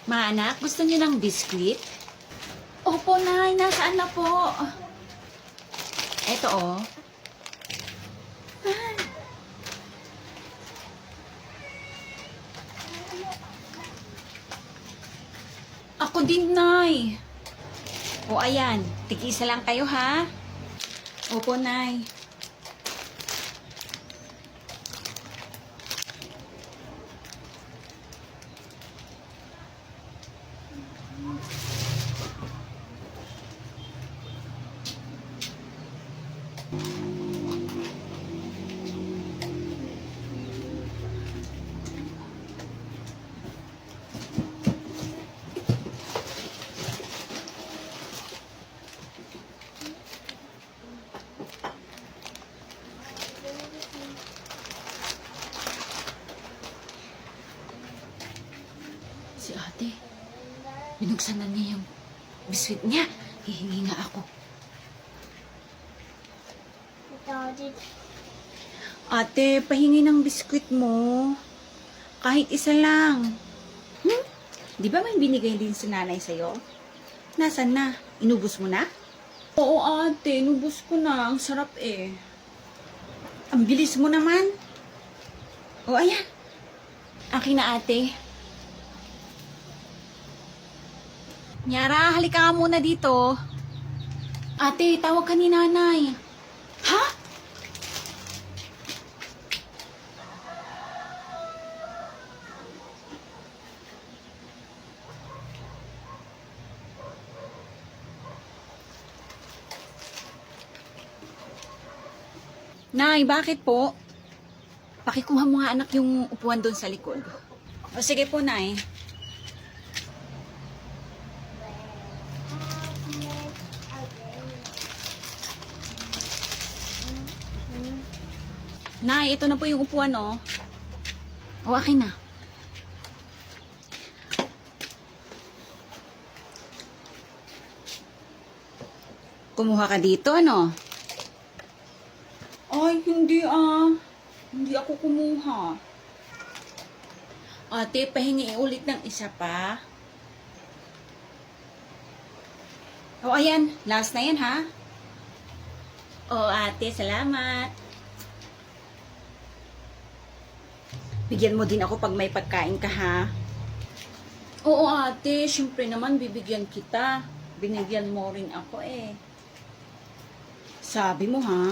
Maanak, gusto niyo ng biskwit? Opo, Nay. Nasaan na po? Eto, oh. Ako din, Nay. O, ayan. Tig-isa lang kayo, ha? Opo, Nay. Si ate, binuksan na niya yung biskwit niya. Hihingi nga ako. Ate, pahingi ng biskwit mo. Kahit isa lang. Di ba may binigay din si nanay sa'yo? Nasaan na? Inubos mo na? Oo, ate. Inubos ko na. Ang sarap eh. Ang bilis mo naman. O, ayan. Akin na, ate. Nyara, halika ka muna dito. Ate, tawag ka ni nanay. Ha? Nay, bakit po? Pakikuha mo nga anak yung upuan doon sa likod. O sige po, Nay. Nay, ito na po yung upuan, oh. O, akin na. Kumuha ka dito, ano? Ay, hindi Hindi ako kumuha. Ate, pahingi ulit ng isa pa. O, ayan. Last na yan, ha? O, ate, salamat. Bigyan mo din ako pag may pagkain ka, ha? Oo, ate. Siyempre naman, bibigyan kita. Binigyan mo rin ako, eh. Sabi mo, ha?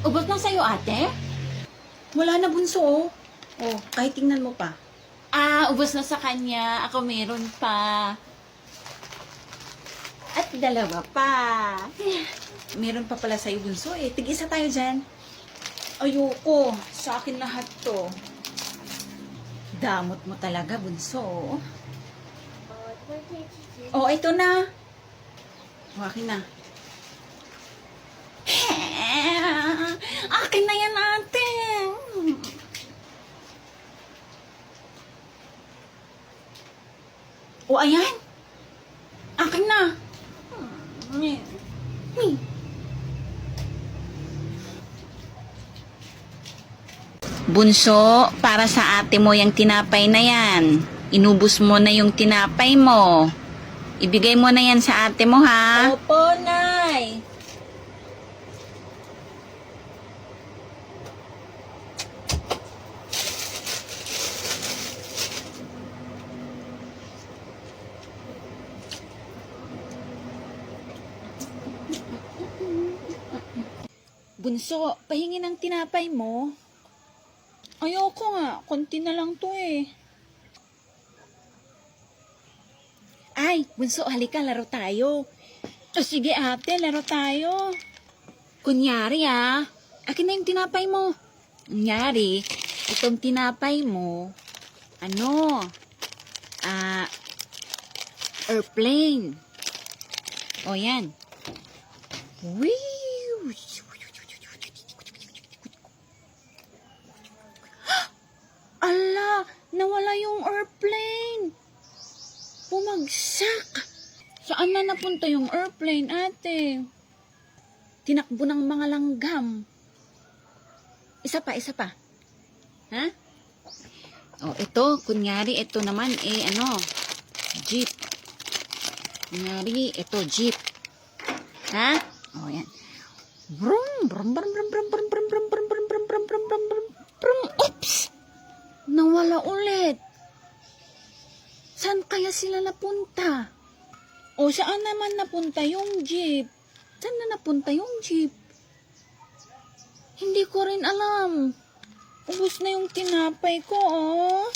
Ubos na sa'yo, ate? Wala na, bunso, oh. Oh, kahit tingnan mo pa. Ubos na sa kanya. Ako meron pa. At dalawa pa. Meron pa pala sa'yo, bunso, eh. Tig-isa tayo dyan. Ayoko. Sa akin lahat to. Damot mo talaga, bunso. Oh, ito na. O, akin na. Akin na yan, ate. O, ayan. Akin na. Bunso, para sa ate mo yung tinapay na yan. Inubos mo na yung tinapay mo. Ibigay mo na yan sa ate mo, ha? Opo, Nay. Bunso, pahingi ng tinapay mo. Ayoko nga, konti na lang to eh. Ay, bunso, halika, laro tayo. O sige ate, laro tayo. Kunyari akin na yung tinapay mo. Kunyari, itong tinapay mo, airplane. O yan. Whee! Ala, nawala yung airplane. Bumagsak. Saan na napunta yung airplane, ate? Tinakbo ng mga langgam. Isa pa. Ha? Oh, ito, kunyari, ito naman, jeep. Kunyari, ito, jeep. Ha? Oh, yan. Brum, brum, brum, brum, brum, brum, brum, brum, brum, brum, brum, brum, brum, brum, brum, brum. Oops! Nawala ulit. Saan kaya sila napunta? O, saan naman napunta yung jeep? Saan na napunta yung jeep? Hindi ko rin alam. Ubus na yung tinapay ko, oh.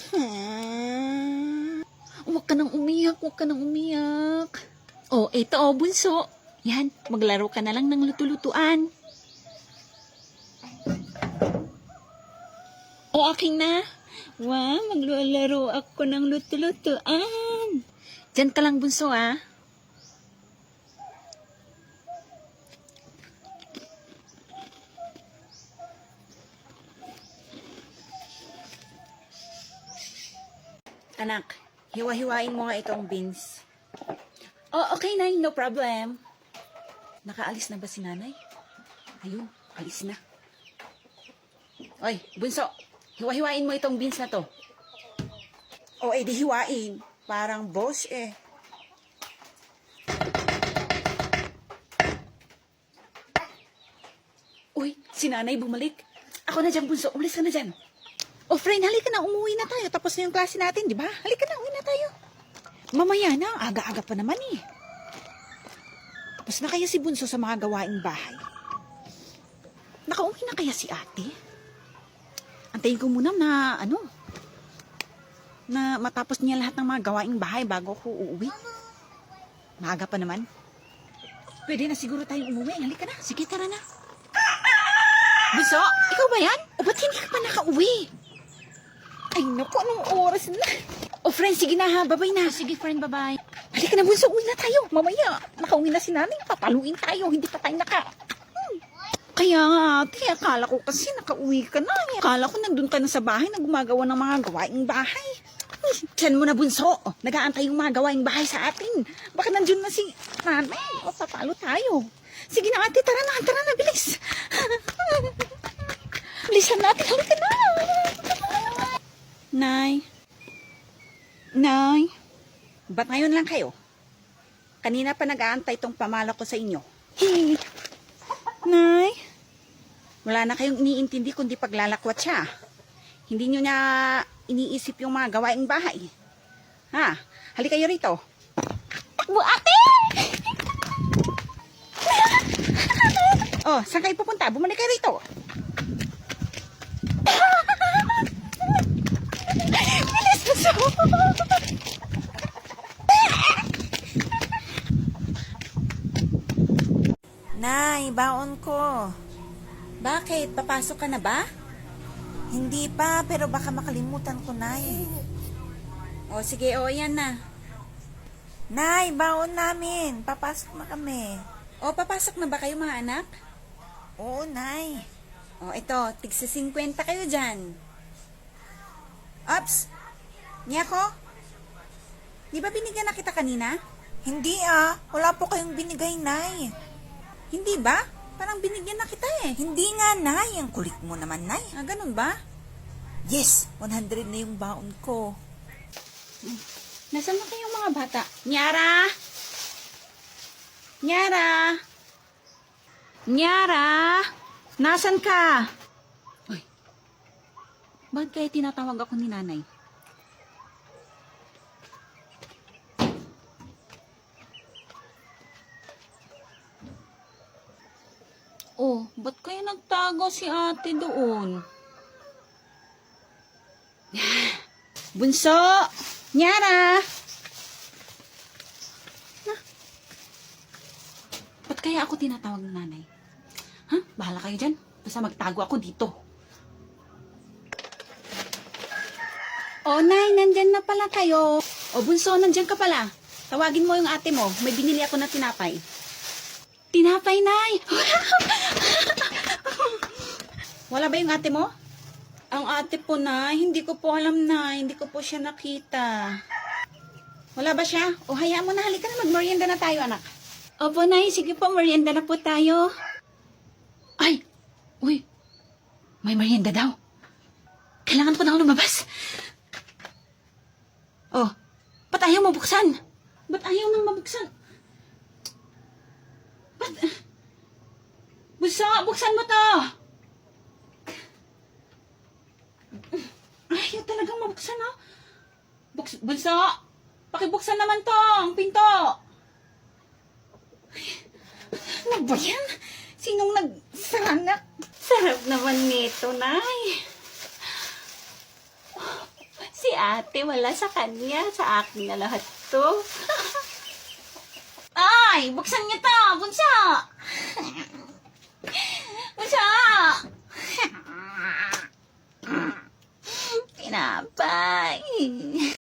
Huwag ka nang umiyak, huwag ka nang umiyak. Oh, ito, oh, bunso. Yan, maglaro ka na lang ng luto-lutuan. O, aking na. Wow, maglaro ako ng luto-lutuan. Diyan ka lang, bunso, ah. Anak, hiwa-hiwain mo nga itong beans. Oh, okay, Nay. No problem. Nakaalis na ba si nanay? Ayun, alis na. Oy, bunso, hiwa-hiwain mo itong beans na to. O, di hiwain. Parang boss, eh. Uy, si nanay bumalik. Ako na dyan, bunso. Ulis ka na dyan. O, friend, halika na. Umuwi na tayo. Tapos na yung klase natin, di ba? Halika na, uwi na tayo. Mamaya na, aga-aga pa naman eh. Tapos na kaya si bunso sa mga gawaing bahay. Nakauwi na kaya si ate? Antayin ko muna na, na matapos niya lahat ng mga gawaing bahay bago ako uuwi. Maaga pa naman. Pwede na siguro tayong umuwi. Halika na. Sige, tara na. Bunso, ikaw ba yan? O ba't hindi ka pa nakauwi? Ay, naku, anong oras na? O, friend, sige na ha. Babay na. Sige, friend, babay. Halika na, bunso. Uwi na tayo. Mamaya, nakauwi na si nanay. Papaluin tayo. Hindi pa tayo Kaya nga, ate, akala ko kasi nakauwi ka na. Akala ko nandun ka na sa bahay na gumagawa ng mga gawaing bahay. Diyan mo na, bunso. Nag-aantay yung mga gawaing bahay sa atin. Baka nandun na si nanay. O, papalo tayo. Sige na, ate. Tara na. Bilis. Bilisan natin. Halika na. Nay. Ba't ngayon lang kayo? Kanina pa nag-aantay tong pamala ko sa inyo. Hey. Nay. Wala na kayong iniintindi kundi paglalakwat siya. Hindi nyo na iniisip yung mga gawaing bahay. Ha? Halika kayo rito. Takbo, ate! Oh, saan kayo pupunta? Bumalik kayo rito. Bilis na so! Nay, baon ko. Bakit? Papasok ka na ba? Hindi pa, pero baka makalimutan ko, Nay. O, sige, yan na. Nay, baon namin. Papasok na kami. O, papasok na ba kayo mga anak? Oo, Nay. O, ito, tigsa 50 kayo dyan. Ops! Niyako? Di ba binigyan na kita kanina? Hindi wala po kayong binigay, Nay. Hindi ba? Parang binigyan na kita eh. Hindi nga, Nay. Ang kulit mo naman, Nay. Ganun ba? Yes, 100 na yung baon ko. Nasaan na kayong mga bata? Nyara! Nasaan ka? Uy, bakit kaya tinatawag ako ni nanay? Oh, ba't kaya nagtago si ate doon? Bunso! Nyara! Ba't kaya ako tinatawag ng nanay? Ha? Bahala kayo dyan. Basta magtago ako dito. Oh, Nay, nandyan na pala kayo. Oh, Bunso, nandyan ka pala. Tawagin mo yung ate mo. May binili ako na tinapay. Tinapay, Nay! Wala ba yung ate mo? Ang ate po, Nay, hindi ko po alam, Nay. Hindi ko po siya nakita. Wala ba siya? O, hayaan mo na. Halika na, mag-merienda na tayo, anak. Opo, Nay. Sige po, merienda na po tayo. Ay! Uy! May merienda daw. Kailangan ko nang lumabas. buksan? Ba't ayaw nang mabuksan? Ba't? Bunso, buksan mo to! Ayaw talagang mabuksan, oh. Bunso, pakibuksan naman to, ang pinto. Ano ba yan? Sinong nagsara? Sarap naman nito, Nay. Si ate, wala sa kanya. Sa akin na lahat to. Ay, buksan niyo to, bunso. Bunso. Tinapay.